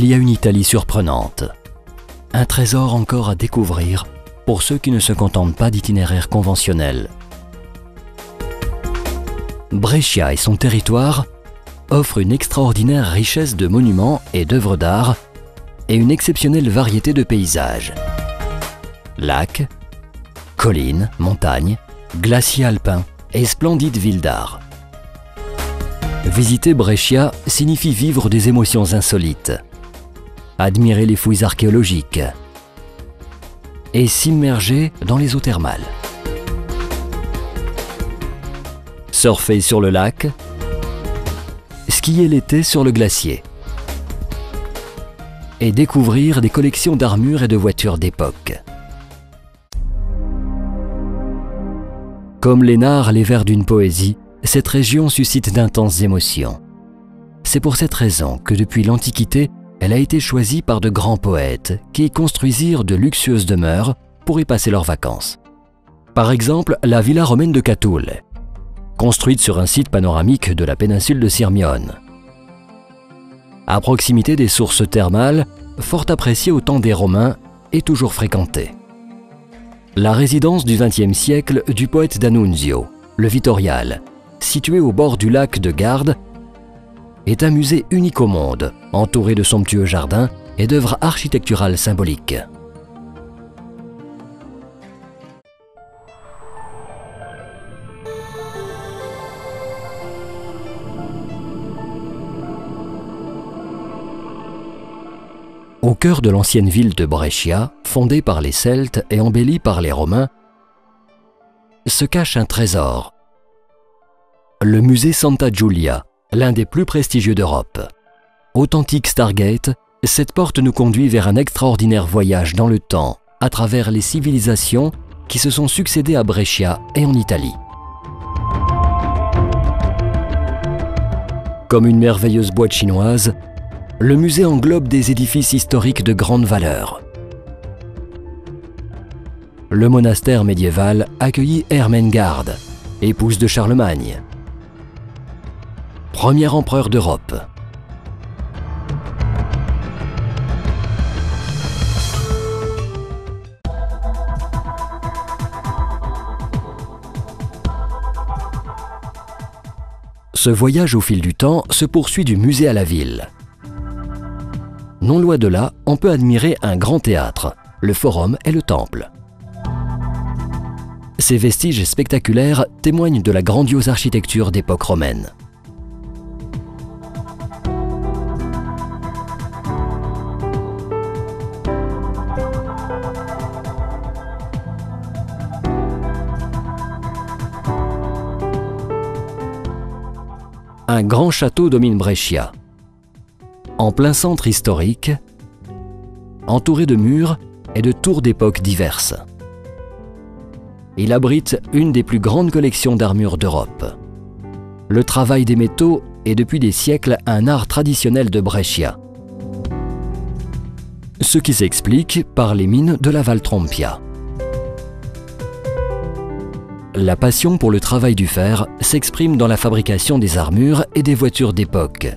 il y a une Italie surprenante. Un trésor encore à découvrir pour ceux qui ne se contentent pas d'itinéraires conventionnels. Brescia et son territoire offrent une extraordinaire richesse de monuments et d'œuvres d'art et une exceptionnelle variété de paysages. Lacs, collines, montagnes, glaciers alpins et splendides villes d'art. Visiter Brescia signifie vivre des émotions insolites, admirer les fouilles archéologiques et s'immerger dans les eaux thermales. Surfer sur le lac, skier l'été sur le glacier et découvrir des collections d'armures et de voitures d'époque. Comme l'énarre les vers d'une poésie, cette région suscite d'intenses émotions. C'est pour cette raison que depuis l'Antiquité, elle a été choisie par de grands poètes qui y construisirent de luxueuses demeures pour y passer leurs vacances. Par exemple, la villa romaine de Catulle, construite sur un site panoramique de la péninsule de Sirmione. À proximité des sources thermales, fort appréciée au temps des Romains et toujours fréquentée. La résidence du XXe siècle du poète d'Annunzio, le Vittoriale, situé au bord du lac de Garde, est un musée unique au monde, entouré de somptueux jardins et d'œuvres architecturales symboliques. Au cœur de l'ancienne ville de Brescia, fondée par les Celtes et embellie par les Romains, se cache un trésor. Le musée Santa Giulia, l'un des plus prestigieux d'Europe. Authentique Stargate, cette porte nous conduit vers un extraordinaire voyage dans le temps, à travers les civilisations qui se sont succédées à Brescia et en Italie. Comme une merveilleuse boîte chinoise, le musée englobe des édifices historiques de grande valeur. Le monastère médiéval accueillit Ermengarde, épouse de Charlemagne, premier empereur d'Europe. Ce voyage au fil du temps se poursuit du musée à la ville. Non loin de là, on peut admirer un grand théâtre, le Forum et le Temple. Ces vestiges spectaculaires témoignent de la grandiose architecture d'époque romaine. Un grand château domine Brescia. En plein centre historique, entouré de murs et de tours d'époques diverses. Il abrite une des plus grandes collections d'armures d'Europe. Le travail des métaux est depuis des siècles un art traditionnel de Brescia, ce qui s'explique par les mines de la Valtrompia. La passion pour le travail du fer s'exprime dans la fabrication des armures et des voitures d'époque.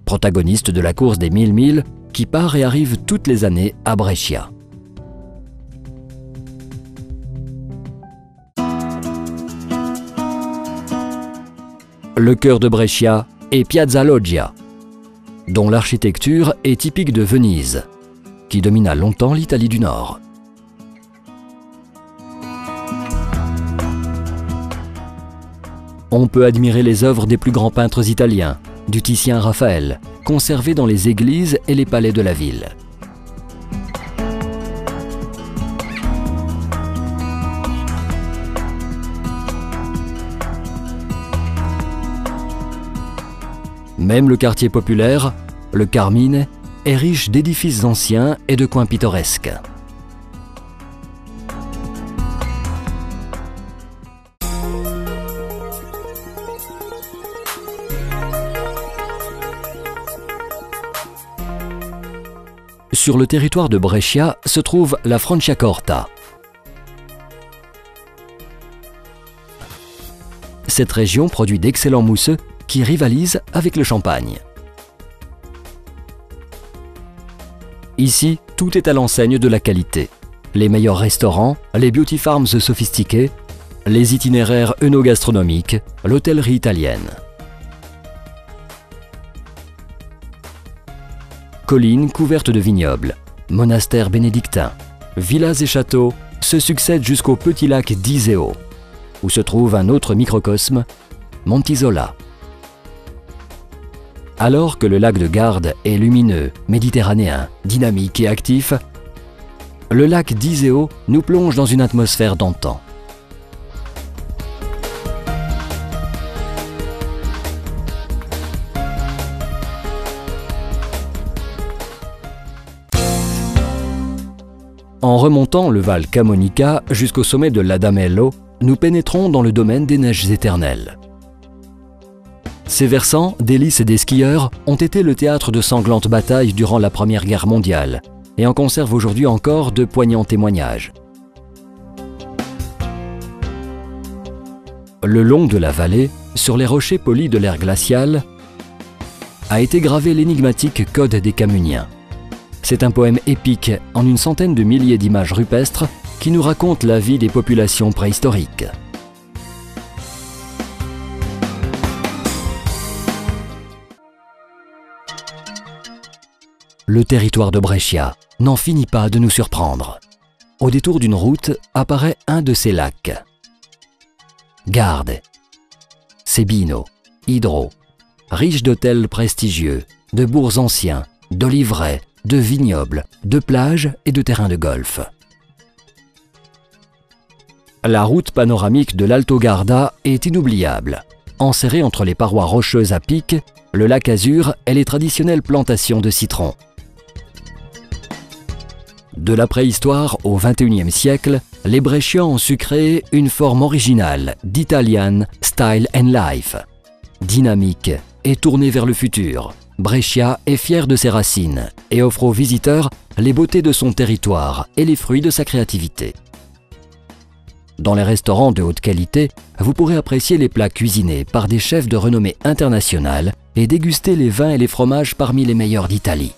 Protagoniste de la course des 1000 milles qui part et arrive toutes les années à Brescia. Le cœur de Brescia est Piazza Loggia, dont l'architecture est typique de Venise, qui domina longtemps l'Italie du Nord. On peut admirer les œuvres des plus grands peintres italiens, du Titien Raphaël, conservées dans les églises et les palais de la ville. Même le quartier populaire, le Carmine, est riche d'édifices anciens et de coins pittoresques. Sur le territoire de Brescia se trouve la Franciacorta. Cette région produit d'excellents mousseux qui rivalisent avec le champagne. Ici, tout est à l'enseigne de la qualité. Les meilleurs restaurants, les beauty farms sophistiqués, les itinéraires œnogastronomiques, l'hôtellerie italienne. Collines couvertes de vignobles, monastères bénédictins, villas et châteaux se succèdent jusqu'au petit lac d'Iseo, où se trouve un autre microcosme, Montisola. Alors que le lac de Garde est lumineux, méditerranéen, dynamique et actif, le lac d'Iseo nous plonge dans une atmosphère d'antan. En remontant le Val Camonica jusqu'au sommet de l'Adamello, nous pénétrons dans le domaine des neiges éternelles. Ces versants, délices des skieurs, ont été le théâtre de sanglantes batailles durant la Première Guerre mondiale et en conservent aujourd'hui encore de poignants témoignages. Le long de la vallée, sur les rochers polis de l'ère glaciale, a été gravé l'énigmatique Code des Camuniens. C'est un poème épique en une centaine de milliers d'images rupestres qui nous raconte la vie des populations préhistoriques. Le territoire de Brescia n'en finit pas de nous surprendre. Au détour d'une route apparaît un de ces lacs. Garde, Sebino, Hydro, riche d'hôtels prestigieux, de bourgs anciens, d'oliveraies, de vignobles, de plages et de terrains de golf. La route panoramique de l'Alto Garda est inoubliable. Enserrée entre les parois rocheuses à pic, le lac Azur est les traditionnelles plantations de citrons. De la préhistoire au XXIe siècle, les Brescians ont su créer une forme originale d'Italian Style and Life. Dynamique et tournée vers le futur, Brescia est fière de ses racines et offre aux visiteurs les beautés de son territoire et les fruits de sa créativité. Dans les restaurants de haute qualité, vous pourrez apprécier les plats cuisinés par des chefs de renommée internationale et déguster les vins et les fromages parmi les meilleurs d'Italie.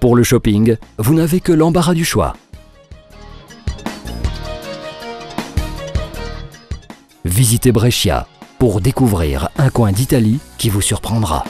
Pour le shopping, vous n'avez que l'embarras du choix. Visitez Brescia pour découvrir un coin d'Italie qui vous surprendra.